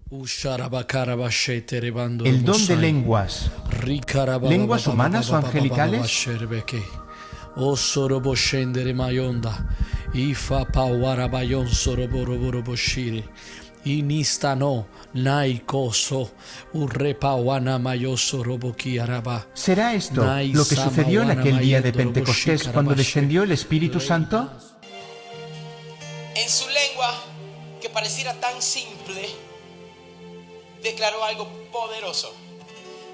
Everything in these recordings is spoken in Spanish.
El don de lenguas. ¿Lenguas humanas o angelicales? O sorobo scendere mayonda, ifa pawara bayon soroboro boshiri, inistano naikoso, urrepawana mayoso roboki araba. ¿Será esto lo que sucedió en aquel día de Pentecostés cuando descendió el Espíritu Santo? En su lengua, que pareciera tan simple, declaró algo poderoso.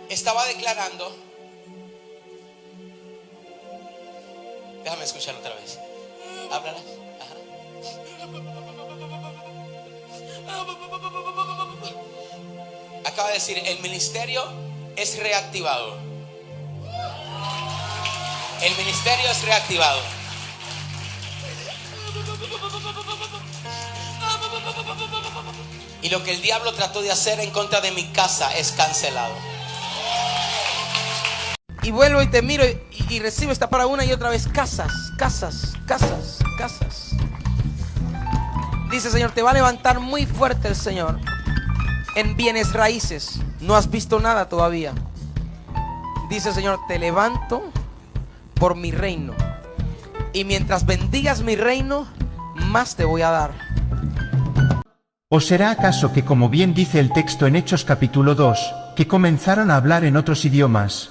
Estaba declarando. Déjame escucharlo otra vez. Háblala. Ajá. Acaba de decir, el ministerio es reactivado. El ministerio es reactivado. Y lo que el diablo trató de hacer en contra de mi casa es cancelado. Y vuelvo y te miro y recibo esta para una y otra vez. Casas. Dice el Señor, te va a levantar muy fuerte el Señor en bienes raíces. No has visto nada todavía. Dice el Señor, te levanto por mi reino. Y mientras bendigas mi reino, más te voy a dar. ¿O será acaso que, como bien dice el texto en Hechos capítulo 2, que comenzaron a hablar en otros idiomas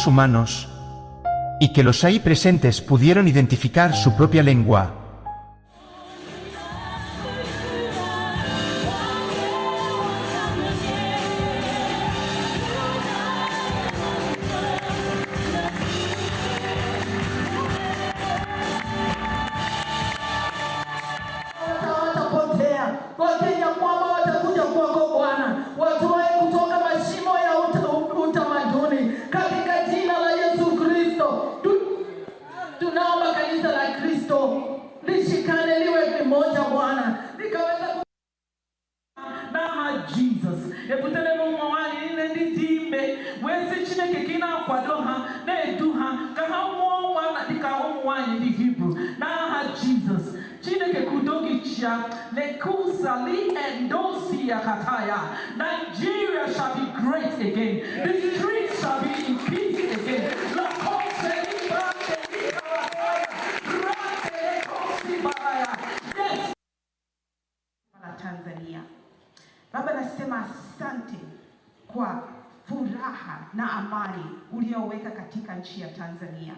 humanos, y que los ahí presentes pudieron identificar su propia lengua? Wakenya kwamba watakuja kwako Bwana, watoe kutoka mashimo ya utamaduni katika jina la Yesu Kristo. Tunaomba kanisa la Kristo lishikane, liwe moja Bwana, likaweza na Jesus. Eputele Mungu wani ndi timbe wese chine kekina kwa doha na eduha kahamu wana dikahamu wani di Hebrew na Jesus. Nigeria shall be great again. The streets shall be in peace again. Yes. Tanzania. Baba, nasema asante kwa furaha na amani ulioweka katika nchi ya Tanzania.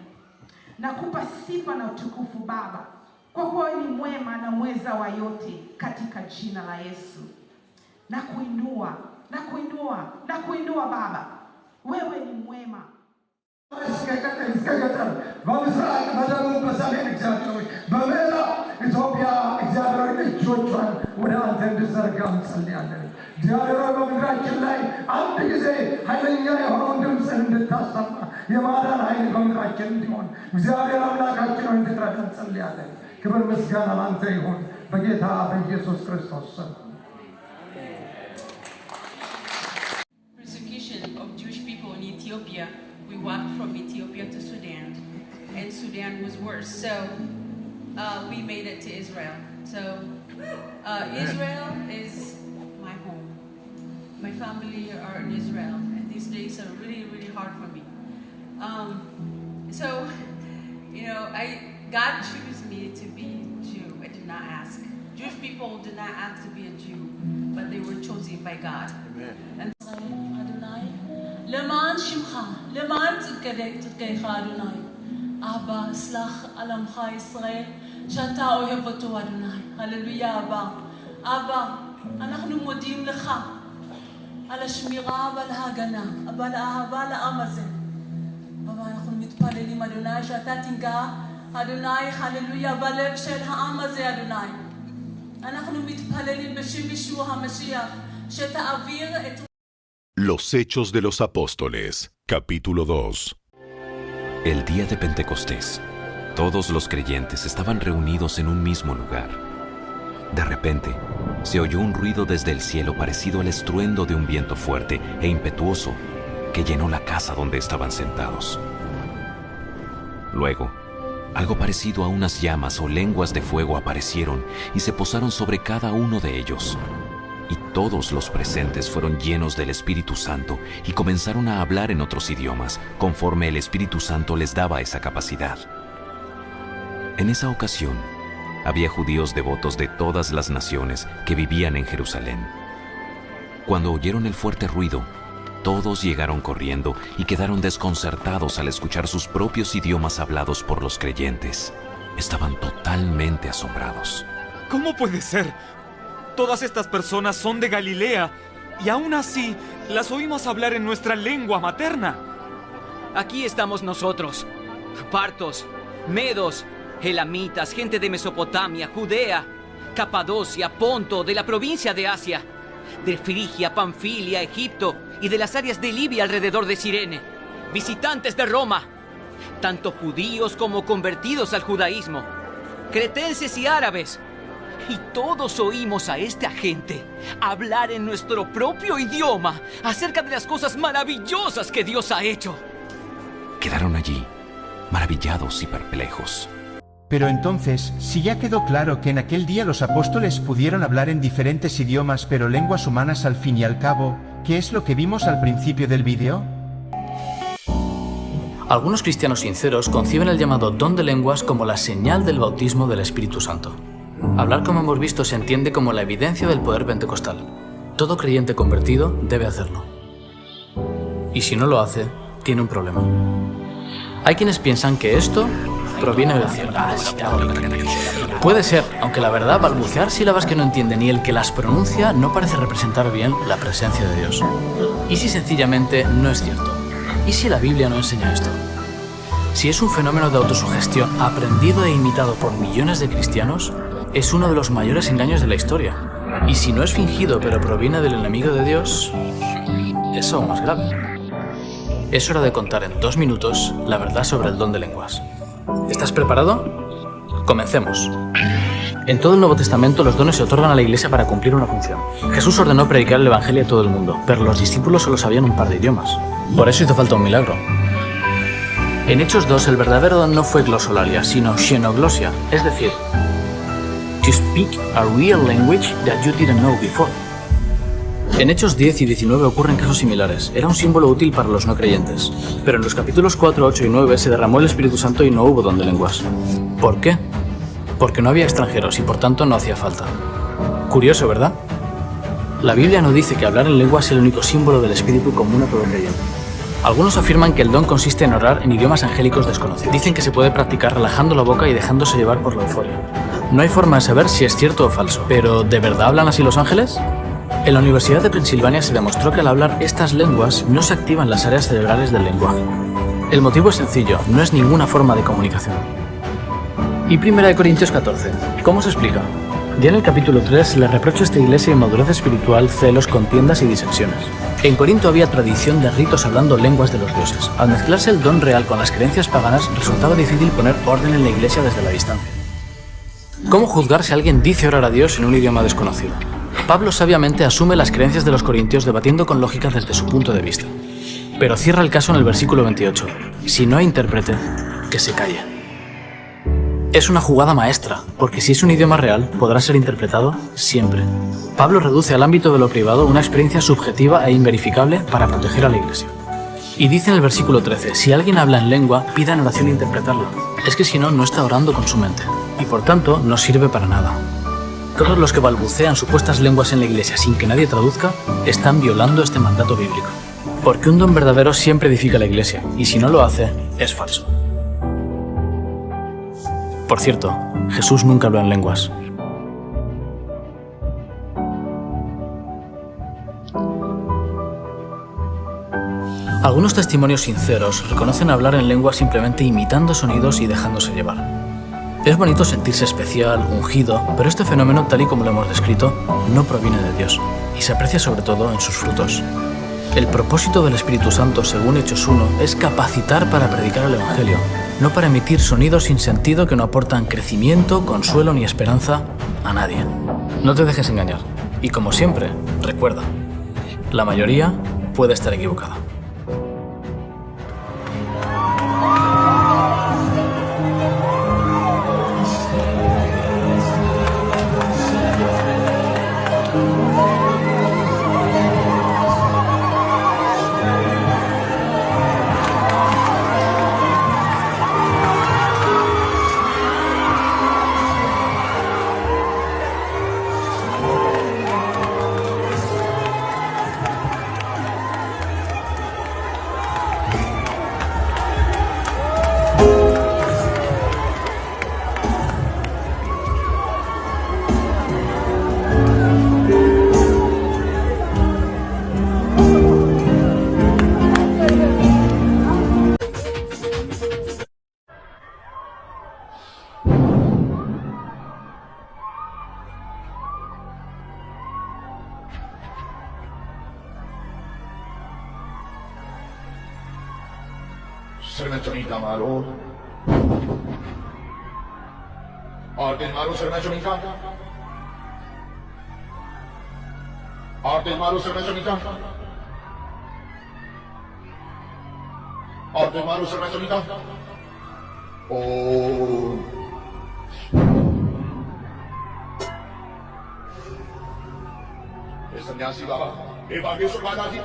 Nakupa sifa na utukufu Baba, kwa kuwa ni mwema na mweza wa yote, katika jina la Yesu. Na kuinua Baba, wewe ni mwema. ክብር ምስጋና ላንተ ይሁን በጌታ በኢየሱስ ክርስቶስ ስም። Persecution of Jewish people in Ethiopia. We walked from Ethiopia to Sudan, and Sudan was worse. So we made it to Israel. So Israel is my home. My family are in Israel, and these days are really, really hard for me. So, you know, God chose me to be Jew. I did not ask. Jewish people did not ask to be a Jew, but they were chosen by God. Amen. And Adonai, למען שמך, למען צדקך אדוני. אבא, סלח על עמך ישראל, שאתה אוהב אותו אדוני. הללויה אבא. אבא, אנחנו מודים לך על השמירה ועל ההגנה, ועל האהבה לעם הזה. אבא, אנחנו מתפללים אדוני שאתה תנגע אדוני, הללויה, בלב של העם הזה, אדוני. אנחנו מתפללים בשם ישוע המשיח, שתעביר את... Los Hechos de los Apóstoles, capítulo 2. El día de Pentecostés, todos los creyentes estaban reunidos en un mismo lugar. De repente, se oyó un ruido desde el cielo parecido al estruendo de un viento fuerte e impetuoso que llenó la casa donde estaban sentados. Luego, algo parecido a unas llamas o lenguas de fuego aparecieron y se posaron sobre cada uno de ellos. y todos los presentes fueron llenos del Espíritu Santo y comenzaron a hablar en otros idiomas, conforme el Espíritu Santo les daba esa capacidad. En esa ocasión, había judíos devotos de todas las naciones que vivían en Jerusalén. Cuando oyeron el fuerte ruido, todos llegaron corriendo y quedaron desconcertados al escuchar sus propios idiomas hablados por los creyentes. Estaban totalmente asombrados. ¿Cómo puede ser? Todas estas personas son de Galilea y aún así las oímos hablar en nuestra lengua materna. Aquí estamos nosotros, partos, medos, elamitas, gente de Mesopotamia, Judea, Capadocia, Ponto, de la provincia de Asia, de Frigia, Panfilia, Egipto y de las áreas de Libia alrededor de Cirene, visitantes de Roma, tanto judíos como convertidos al judaísmo, cretenses y árabes. Y todos oímos a esta gente hablar en nuestro propio idioma acerca de las cosas maravillosas que Dios ha hecho. Quedaron allí, maravillados y perplejos. Pero entonces, si ya quedó claro que en aquel día los apóstoles pudieron hablar en diferentes idiomas pero lenguas humanas al fin y al cabo, ¿qué es lo que vimos al principio del vídeo? Algunos cristianos sinceros conciben el llamado don de lenguas como la señal del bautismo del Espíritu Santo. Hablar, como hemos visto, se entiende como la evidencia del poder pentecostal. Todo creyente convertido debe hacerlo. Y si no lo hace, tiene un problema. Hay quienes piensan que esto proviene del cielo. Puede ser, aunque la verdad, balbucear sílabas que no entiende ni el que las pronuncia no parece representar bien la presencia de Dios. ¿Y si sencillamente no es cierto? ¿Y si la Biblia no enseña esto? Si es un fenómeno de autosugestión aprendido e imitado por millones de cristianos, es uno de los mayores engaños de la historia. Y si no es fingido pero proviene del enemigo de Dios, es aún más grave. Es hora de contar en 2 minutos la verdad sobre el don de lenguas. ¿Estás preparado? Comencemos. En todo el Nuevo Testamento los dones se otorgan a la Iglesia para cumplir una función. Jesús ordenó predicar el Evangelio a todo el mundo, pero los discípulos solo sabían un par de idiomas. Por eso hizo falta un milagro. En Hechos 2 el verdadero don no fue glosolalia, sino xenoglosia, es decir, to speak a real language that you didn't know before. En Hechos 10 y 19 ocurren casos similares. Era un símbolo útil para los no creyentes. Pero en los capítulos 4, 8 y 9 se derramó el Espíritu Santo y no hubo don de lenguas. ¿Por qué? Porque no había extranjeros y por tanto no hacía falta. Curioso, ¿verdad? La Biblia no dice que hablar en lenguas es el único símbolo del Espíritu común a todo creyente. Algunos afirman que el don consiste en orar en idiomas angélicos desconocidos. Dicen que se puede practicar relajando la boca y dejándose llevar por la euforia. No hay forma de saber si es cierto o falso. ¿Pero de verdad hablan así los ángeles? En la Universidad de Pensilvania se demostró que al hablar estas lenguas no se activan las áreas cerebrales del lenguaje. El motivo es sencillo, no es ninguna forma de comunicación. Y 1 Corintios 14. ¿Cómo se explica? Ya en el capítulo 3 se le reprocha a esta iglesia inmadurez espiritual, celos, contiendas y disecciones. En Corinto había tradición de ritos hablando lenguas de los dioses. Al mezclarse el don real con las creencias paganas, resultaba difícil poner orden en la iglesia desde la distancia. ¿Cómo juzgar si alguien dice orar a Dios en un idioma desconocido? Pablo sabiamente asume las creencias de los corintios debatiendo con lógica desde su punto de vista. Pero cierra el caso en el versículo 28. Si no hay intérprete, que se calle. Es una jugada maestra, porque si es un idioma real, podrá ser interpretado siempre. Pablo reduce al ámbito de lo privado una experiencia subjetiva e inverificable para proteger a la iglesia. Y dice en el versículo 13, si alguien habla en lengua, pida en oración interpretarla. Es que si no, no está orando con su mente. Y por tanto, no sirve para nada. Todos los que balbucean supuestas lenguas en la iglesia sin que nadie traduzca, están violando este mandato bíblico. Porque un don verdadero siempre edifica la iglesia, y si no lo hace, es falso. Por cierto, Jesús nunca habló en lenguas. Algunos testimonios sinceros reconocen hablar en lenguas simplemente imitando sonidos y dejándose llevar. Es bonito sentirse especial, ungido, pero este fenómeno, tal y como lo hemos descrito, no proviene de Dios, y se aprecia sobre todo en sus frutos. El propósito del Espíritu Santo, según Hechos 1, es capacitar para predicar el Evangelio, no para emitir sonidos sin sentido que no aportan crecimiento, consuelo ni esperanza a nadie. No te dejes engañar, y como siempre, recuerda, la mayoría puede estar equivocada. Sermechonita Maro. Arte Maro Sermechonita. Arte Maro Sermechonita. Arte Maro Sermechonita. Oh. सन्यासी बाबा हे बागेश्वर बाबा जी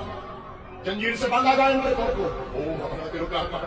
जंजीर से बांधा जाए मेरे को ओम नमः तिरुप्रात्मा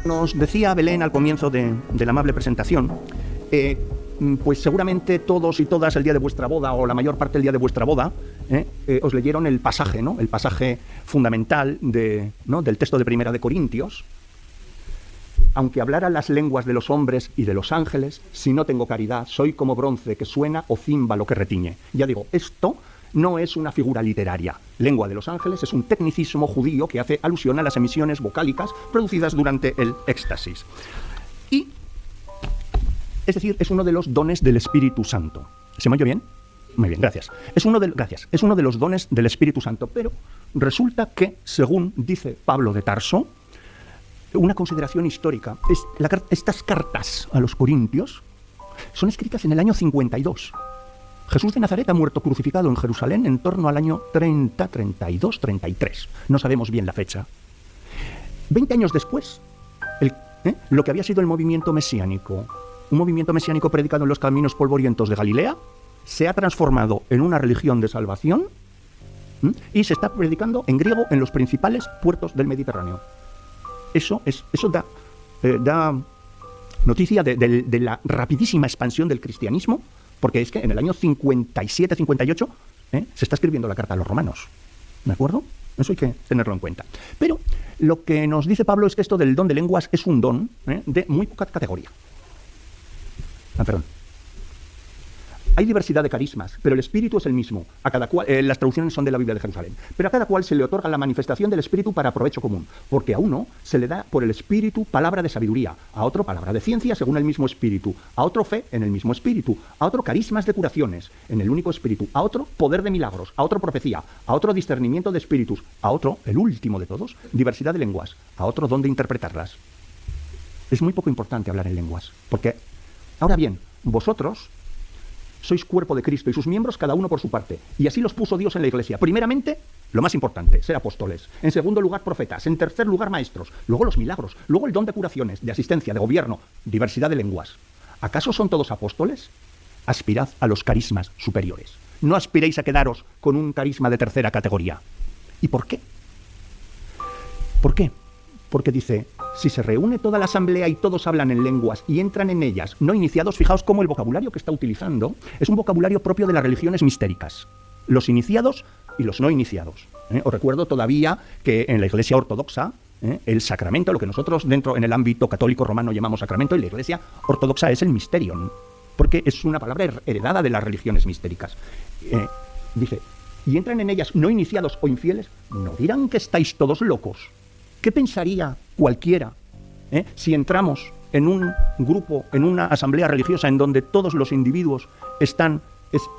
Nos decía Belén al comienzo de la amable presentación, pues seguramente todos y todas el día de vuestra boda, o la mayor parte del día de vuestra boda, os leyeron el pasaje, ¿no? El pasaje fundamental del texto de Primera de Corintios. Aunque hablara las lenguas de los hombres y de los ángeles, si no tengo caridad, soy como bronce que suena o címbalo que retiñe. Ya digo, esto no es una figura literaria. Lengua de los ángeles es un tecnicismo judío que hace alusión a las emisiones vocálicas producidas durante el éxtasis. Y, es decir, es uno de los dones del Espíritu Santo. ¿Se me oye bien? Muy bien, gracias. Es uno de los dones del Espíritu Santo, pero resulta que, según dice Pablo de Tarso, una consideración histórica, estas cartas a los corintios son escritas en el año 52. Jesús de Nazaret ha muerto crucificado en Jerusalén en torno al año 30, 32, 33. No sabemos bien la fecha. 20 años después, lo que había sido el movimiento mesiánico, un movimiento mesiánico predicado en los caminos polvorientos de Galilea, se ha transformado en una religión de salvación y se está predicando en griego en los principales puertos del Mediterráneo. Eso da noticia de la rapidísima expansión del cristianismo, porque es que en el año 57-58 se está escribiendo la carta a los romanos. ¿De acuerdo? Eso hay que tenerlo en cuenta. Pero lo que nos dice Pablo es que esto del don de lenguas es un don de muy poca categoría. Perdón. Hay diversidad de carismas, pero el espíritu es el mismo. A cada cual, las traducciones son de la Biblia de Jerusalén. Pero a cada cual se le otorga la manifestación del espíritu para provecho común, porque a uno se le da por el espíritu palabra de sabiduría, a otro palabra de ciencia según el mismo espíritu, a otro fe en el mismo espíritu, a otro carismas de curaciones en el único espíritu, a otro poder de milagros, a otro profecía, a otro discernimiento de espíritus, a otro, el último de todos, diversidad de lenguas, a otro don de interpretarlas. Es muy poco importante hablar en lenguas, porque, ahora bien, vosotros sois cuerpo de Cristo y sus miembros cada uno por su parte. Y así los puso Dios en la Iglesia. Primeramente, lo más importante, ser apóstoles. En segundo lugar, profetas. En tercer lugar, maestros. Luego los milagros. Luego el don de curaciones, de asistencia, de gobierno, diversidad de lenguas. ¿Acaso son todos apóstoles? Aspirad a los carismas superiores. No aspiréis a quedaros con un carisma de tercera categoría. ¿Y por qué? ¿Por qué? Porque dice, si se reúne toda la asamblea y todos hablan en lenguas y entran en ellas no iniciados, fijaos cómo el vocabulario que está utilizando es un vocabulario propio de las religiones mistéricas. Los iniciados y los no iniciados. Os recuerdo todavía que en la Iglesia ortodoxa, el sacramento, lo que nosotros dentro en el ámbito católico romano llamamos sacramento, y la Iglesia ortodoxa es el mysterion, porque es una palabra heredada de las religiones mistéricas. Dice, y entran en ellas no iniciados o infieles, ¿no dirán que estáis todos locos? ¿Qué pensaría cualquiera si entramos en un grupo, en una asamblea religiosa en donde todos los individuos están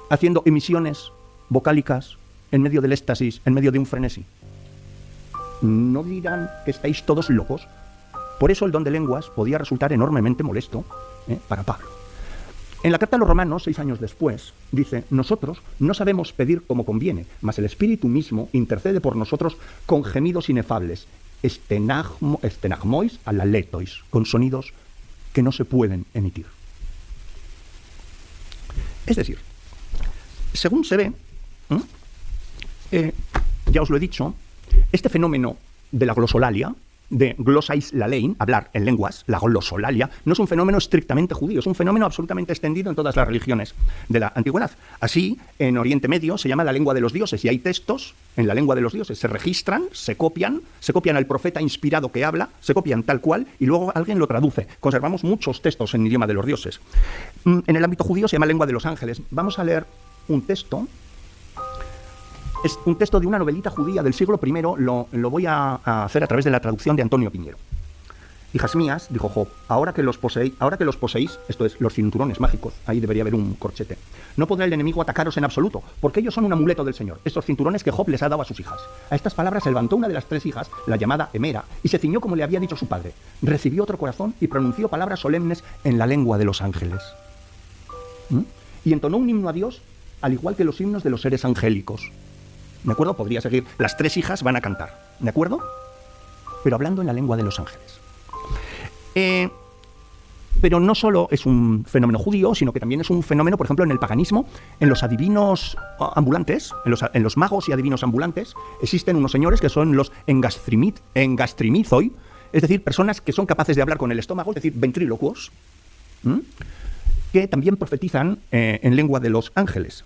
haciendo emisiones vocálicas en medio del éxtasis, en medio de un frenesí? ¿No dirán que estáis todos locos? Por eso el don de lenguas podía resultar enormemente molesto para Pablo. En la carta a los Romanos, 6 años después, dice: nosotros no sabemos pedir como conviene, mas el Espíritu mismo intercede por nosotros con gemidos inefables, estenagmois alaletois, con sonidos que no se pueden emitir. Es decir, según se ve, ya os lo he dicho, este fenómeno de la glosolalia, de glosais lalein, hablar en lenguas, la glosolalia, no es un fenómeno estrictamente judío, es un fenómeno absolutamente extendido en todas las religiones de la antigüedad. Así, en Oriente Medio se llama la lengua de los dioses, y hay textos en la lengua de los dioses, se registran, se copian al profeta inspirado que habla, se copian tal cual, y luego alguien lo traduce. Conservamos muchos textos en idioma de los dioses. En el ámbito judío se llama lengua de los ángeles. Vamos a leer un texto. Es un texto de una novelita judía del siglo I, lo voy a hacer a través de la traducción de Antonio Piñero. Hijas mías, dijo Job, ahora que los poseéis, esto es, los cinturones mágicos, ahí debería haber un corchete, no podrá el enemigo atacaros en absoluto, porque ellos son un amuleto del Señor, estos cinturones que Job les ha dado a sus hijas. A estas palabras se levantó una de las 3 hijas, la llamada Emera, y se ciñó como le había dicho su padre. Recibió otro corazón y pronunció palabras solemnes en la lengua de los ángeles. Y entonó un himno a Dios, al igual que los himnos de los seres angélicos. ¿De acuerdo? Podría seguir. Las 3 hijas van a cantar. ¿De acuerdo? Pero hablando en la lengua de los ángeles. Pero no solo es un fenómeno judío, sino que también es un fenómeno, por ejemplo, en el paganismo, en los adivinos ambulantes, en los magos y adivinos ambulantes, existen unos señores que son los engastrimizoi, es decir, personas que son capaces de hablar con el estómago, es decir, ventrílocuos, que también profetizan en lengua de los ángeles.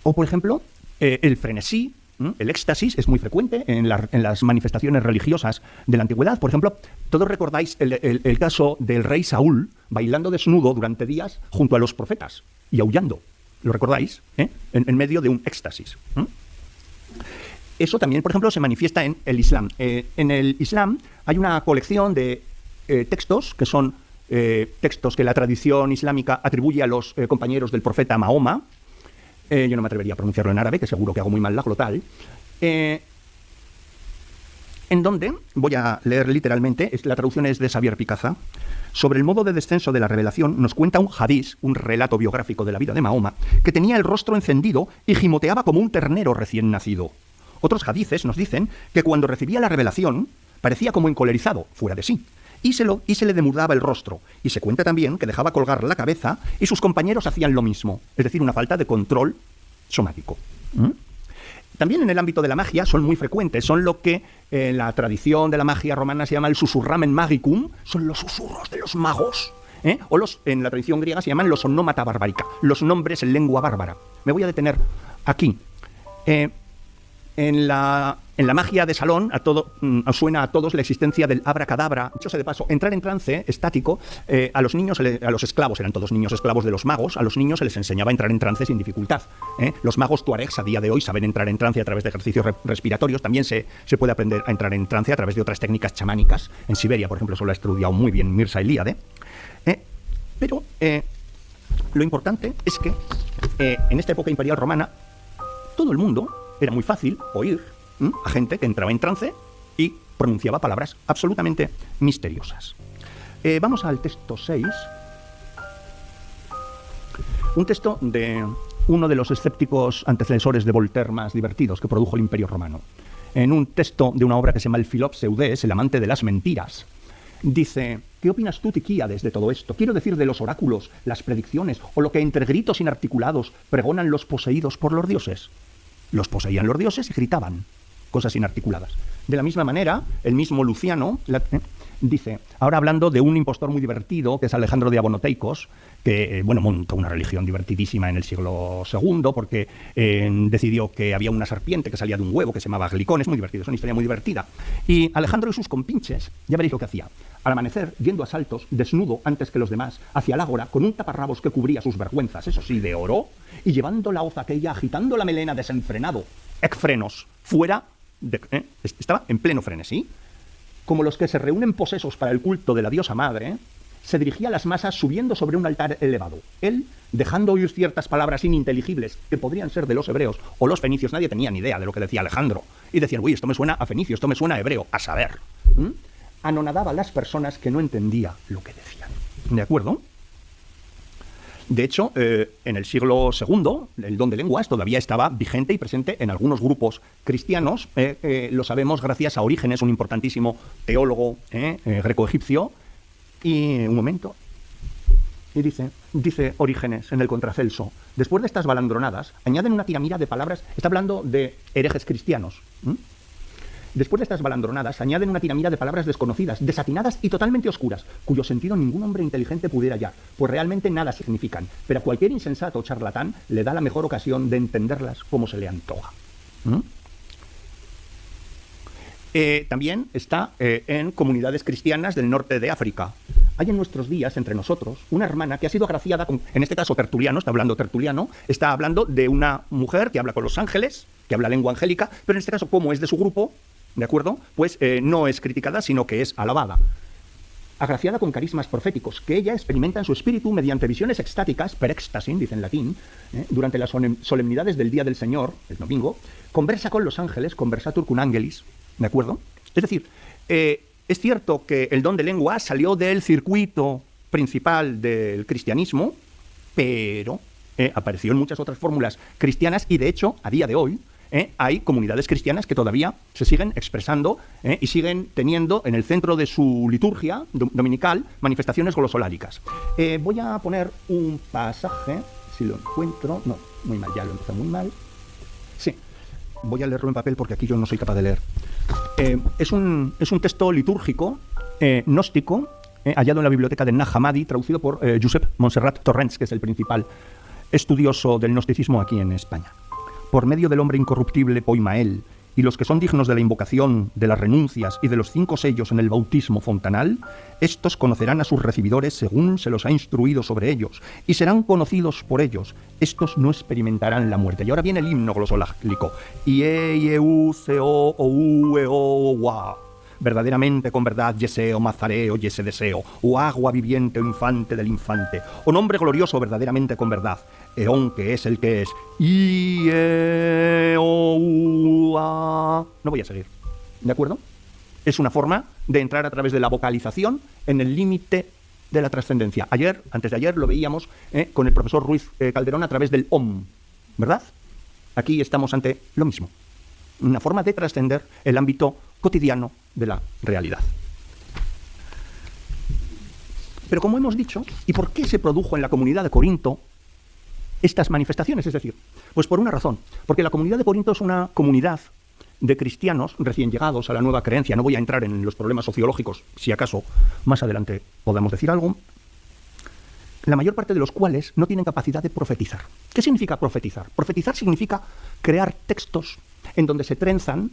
O, por ejemplo, el frenesí, el éxtasis, es muy frecuente en las manifestaciones religiosas de la antigüedad. Por ejemplo, todos recordáis el caso del rey Saúl bailando desnudo durante días junto a los profetas y aullando. ¿Lo recordáis? En medio de un éxtasis. Eso también, por ejemplo, se manifiesta en el Islam. En el Islam hay una colección de textos que son textos que la tradición islámica atribuye a los compañeros del profeta Mahoma. Yo no me atrevería a pronunciarlo en árabe, que seguro que hago muy mal la glotal. En donde, voy a leer literalmente, la traducción es de Xavier Picaza. Sobre el modo de descenso de la revelación nos cuenta un hadís, un relato biográfico de la vida de Mahoma, que tenía el rostro encendido y gimoteaba como un ternero recién nacido. Otros hadices nos dicen que cuando recibía la revelación parecía como encolerizado, fuera de sí, y se le demudaba el rostro. Y se cuenta también que dejaba colgar la cabeza y sus compañeros hacían lo mismo, es decir, una falta de control somático. También en el ámbito de la magia son muy frecuentes, son lo que en la tradición de la magia romana se llama el susurramen magicum, son los susurros de los magos, o en la tradición griega se llaman los onnómata barbarica, los nombres en lengua bárbara. Me voy a detener aquí. En la magia de salón suena a todos la existencia del abracadabra. Dicho sea de paso, entrar en trance estático, a los niños, a los esclavos, eran todos niños esclavos de los magos, a los niños se les enseñaba a entrar en trance sin dificultad. Los magos tuaregs a día de hoy saben entrar en trance a través de ejercicios respiratorios. También se puede aprender a entrar en trance a través de otras técnicas chamánicas. En Siberia, por ejemplo, eso lo ha estudiado muy bien Mirza Eliade. Pero lo importante es que en esta época imperial romana todo el mundo era muy fácil oír a gente que entraba en trance y pronunciaba palabras absolutamente misteriosas. Vamos al texto 6. Un texto de uno de los escépticos antecesores de Voltaire más divertidos que produjo el Imperio Romano. En un texto de una obra que se llama El Philops Eudés, el amante de las mentiras, dice: ¿qué opinas tú, Tiquíades, de todo esto? Quiero decir, de los oráculos, las predicciones o lo que entre gritos inarticulados pregonan los poseídos por los dioses. Los poseían los dioses y gritaban cosas inarticuladas. De la misma manera, el mismo Luciano dice, ahora hablando de un impostor muy divertido, que es Alejandro de Abonoteicos, que montó una religión divertidísima en el siglo II, porque decidió que había una serpiente que salía de un huevo que se llamaba Glicón. Es muy divertido, es una historia muy divertida. Y Alejandro y sus compinches, ya veréis lo que hacía. Al amanecer, yendo a saltos, desnudo antes que los demás, hacia el ágora, con un taparrabos que cubría sus vergüenzas, eso sí, de oro, y llevando la hoz aquella, agitando la melena desenfrenado, ecfrenos, fuera estaba en pleno frenesí, como los que se reúnen posesos para el culto de la diosa madre, se dirigía a las masas subiendo sobre un altar elevado. Él, dejando oír ciertas palabras ininteligibles que podrían ser de los hebreos o los fenicios, nadie tenía ni idea de lo que decía Alejandro, y decían, uy, esto me suena a fenicio, esto me suena a hebreo, a saber. anonadaba a las personas que no entendía lo que decían. ¿De acuerdo? De hecho, en el siglo II, el don de lenguas todavía estaba vigente y presente en algunos grupos cristianos. Lo sabemos gracias a Orígenes, un importantísimo teólogo greco-egipcio. Y un momento. Y dice Orígenes en el Contracelso, después de estas balandronadas, añaden una tiramira de palabras, está hablando de herejes cristianos. Después de estas balandronadas, añaden una tiramira de palabras desconocidas, desatinadas y totalmente oscuras, cuyo sentido ningún hombre inteligente pudiera hallar, pues realmente nada significan, pero a cualquier insensato o charlatán le da la mejor ocasión de entenderlas como se le antoja. También está en comunidades cristianas del norte de África. Hay en nuestros días, entre nosotros, una hermana que ha sido agraciada con, en este caso Tertuliano, está hablando de una mujer que habla con los ángeles, que habla lengua angélica, pero en este caso, como es de su grupo, ¿de acuerdo? Pues no es criticada, sino que es alabada. Agraciada con carismas proféticos, que ella experimenta en su espíritu mediante visiones extáticas, per éxtasis, dice en latín, durante las solemnidades del Día del Señor, el domingo, conversa con los ángeles, conversatur cum angelis, ¿de acuerdo? Es decir, es cierto que el don de lengua salió del circuito principal del cristianismo, pero apareció en muchas otras fórmulas cristianas y, de hecho, a día de hoy, hay comunidades cristianas que todavía se siguen expresando y siguen teniendo en el centro de su liturgia dominical manifestaciones glosolálicas. Voy a poner un pasaje, si lo encuentro. No, muy mal, ya lo he empezado muy mal. Sí, voy a leerlo en papel porque aquí yo no soy capaz de leer. Es un texto litúrgico, gnóstico, hallado en la biblioteca de Nag Hammadi, traducido por Josep Montserrat Torrents, que es el principal estudioso del gnosticismo aquí en España. Por medio del hombre incorruptible Poimael y los que son dignos de la invocación, de las renuncias y de los 5 sellos en el bautismo fontanal, estos conocerán a sus recibidores según se los ha instruido sobre ellos, y serán conocidos por ellos. Estos no experimentarán la muerte. Y ahora viene el himno glosolálico. Verdaderamente con verdad yeseo mazareo yese deseo, o agua viviente o infante del infante, o nombre glorioso verdaderamente con verdad, eón que es el que es, no voy a seguir, ¿de acuerdo? Es una forma de entrar a través de la vocalización en el límite de la trascendencia. Antes de ayer lo veíamos con el profesor Ruiz Calderón a través del OM, ¿verdad? Aquí estamos ante lo mismo, una forma de trascender el ámbito cotidiano de la realidad. Pero como hemos dicho, ¿y por qué se produjo en la comunidad de Corinto estas manifestaciones? Es decir, pues por una razón, porque la comunidad de Corinto es una comunidad de cristianos recién llegados a la nueva creencia. No voy a entrar en los problemas sociológicos, si acaso más adelante podamos decir algo, la mayor parte de los cuales no tienen capacidad de profetizar. ¿Qué significa profetizar? Profetizar significa crear textos en donde se trenzan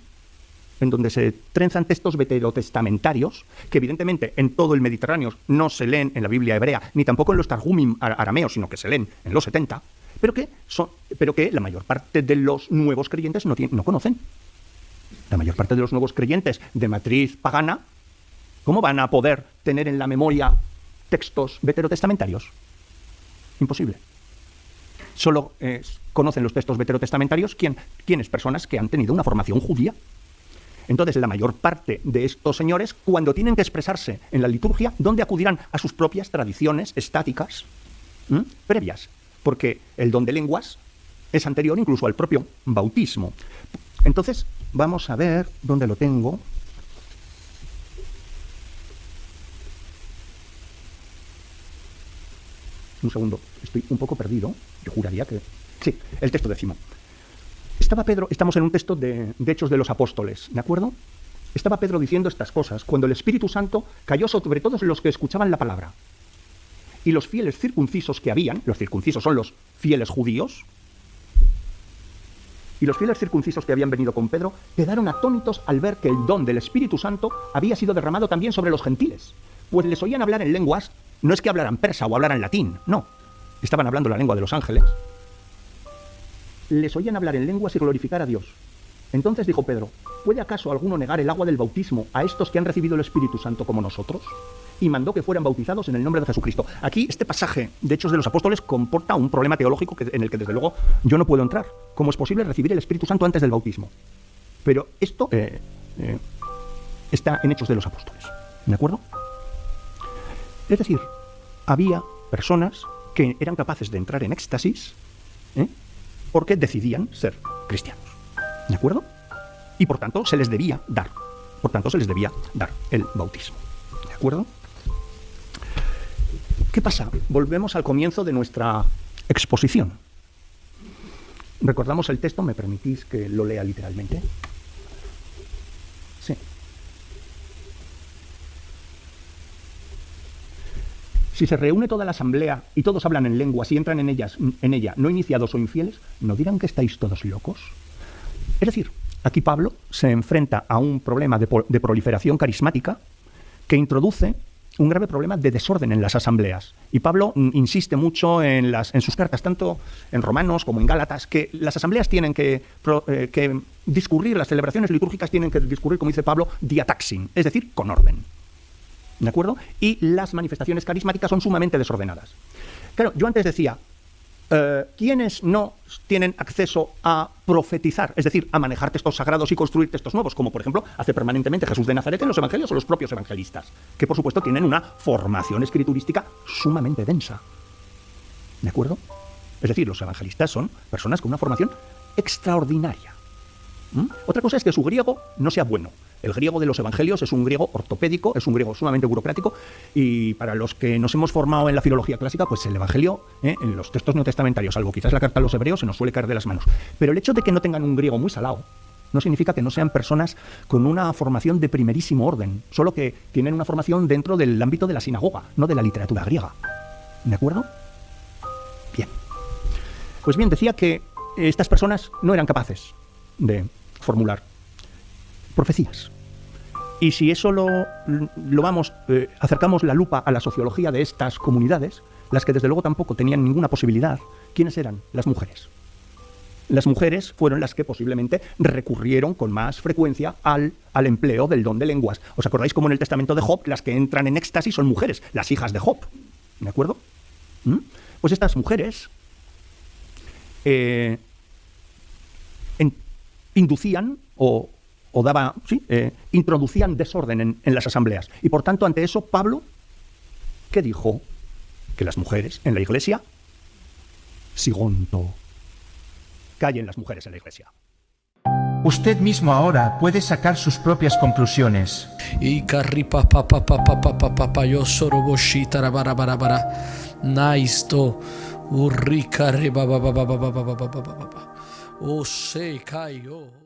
textos veterotestamentarios, que evidentemente en todo el Mediterráneo no se leen en la Biblia hebrea, ni tampoco en los Targumim arameos, sino que se leen en los 70, pero que la mayor parte de los nuevos creyentes no conocen. La mayor parte de los nuevos creyentes de matriz pagana, ¿cómo van a poder tener en la memoria textos veterotestamentarios? Imposible. Solo conocen los textos veterotestamentarios quienes personas que han tenido una formación judía. Entonces, la mayor parte de estos señores, cuando tienen que expresarse en la liturgia, ¿dónde acudirán? A sus propias tradiciones estáticas previas, porque el don de lenguas es anterior incluso al propio bautismo. Entonces, vamos a ver dónde lo tengo. Un segundo, estoy un poco perdido. Yo juraría que... Sí, el texto 10. Estaba Pedro, estamos en un texto de Hechos de los Apóstoles, ¿de acuerdo? Estaba Pedro diciendo estas cosas cuando el Espíritu Santo cayó sobre todos los que escuchaban la palabra. Y los fieles circuncisos que habían, los circuncisos son los fieles judíos, y los fieles circuncisos que habían venido con Pedro quedaron atónitos al ver que el don del Espíritu Santo había sido derramado también sobre los gentiles, pues les oían hablar en lenguas, no es que hablaran persa o hablaran latín, no, estaban hablando la lengua de los ángeles. Les oían hablar en lenguas y glorificar a Dios. Entonces dijo Pedro, ¿puede acaso alguno negar el agua del bautismo a estos que han recibido el Espíritu Santo como nosotros? Y mandó que fueran bautizados en el nombre de Jesucristo. Aquí este pasaje de Hechos de los Apóstoles comporta un problema teológico en el que desde luego yo no puedo entrar. ¿Cómo es posible recibir el Espíritu Santo antes del bautismo? Pero esto está en Hechos de los Apóstoles. ¿De acuerdo? Es decir, había personas que eran capaces de entrar en éxtasis porque decidían ser cristianos. ¿De acuerdo? Y por tanto se les debía dar. Por tanto se les debía dar el bautismo. ¿De acuerdo? ¿Qué pasa? Volvemos al comienzo de nuestra exposición. ¿Recordamos el texto? ¿Me permitís que lo lea literalmente? Sí. Si se reúne toda la asamblea y todos hablan en lenguas y entran en ella no iniciados o infieles, ¿no dirán que estáis todos locos? Es decir, aquí Pablo se enfrenta a un problema de proliferación carismática que introduce un grave problema de desorden en las asambleas. Y Pablo insiste mucho en sus cartas, tanto en Romanos como en Gálatas, que las asambleas tienen que discurrir, las celebraciones litúrgicas tienen que discurrir, como dice Pablo, diataxin, es decir, con orden. ¿De acuerdo? Y las manifestaciones carismáticas son sumamente desordenadas. Claro, yo antes decía, ¿quiénes no tienen acceso a profetizar? Es decir, a manejar textos sagrados y construir textos nuevos, como por ejemplo hace permanentemente Jesús de Nazaret en los evangelios o los propios evangelistas, que por supuesto tienen una formación escriturística sumamente densa. ¿De acuerdo? Es decir, los evangelistas son personas con una formación extraordinaria. Otra cosa es que su griego no sea bueno. El griego de los evangelios es un griego ortopédico, es un griego sumamente burocrático, y para los que nos hemos formado en la filología clásica, pues el evangelio, en los textos neotestamentarios, salvo quizás la carta a los hebreos, se nos suele caer de las manos. Pero el hecho de que no tengan un griego muy salado no significa que no sean personas con una formación de primerísimo orden, solo que tienen una formación dentro del ámbito de la sinagoga, no de la literatura griega. ¿De acuerdo? Bien. Pues bien, decía que estas personas no eran capaces de formular profecías. Y si eso acercamos la lupa a la sociología de estas comunidades, las que desde luego tampoco tenían ninguna posibilidad, ¿quiénes eran? Las mujeres. Las mujeres fueron las que posiblemente recurrieron con más frecuencia al empleo del don de lenguas. ¿Os acordáis cómo en el testamento de Job las que entran en éxtasis son mujeres, las hijas de Job? ¿De acuerdo? Pues estas mujeres inducían introducían desorden en las asambleas. Y por tanto, ante eso, Pablo, ¿qué dijo? Que las mujeres en la iglesia, sigonto, callen las mujeres en la iglesia. Usted mismo ahora puede sacar sus propias conclusiones. Y carripa pa yo soroboshita bara naisto urrica reba o se cayó.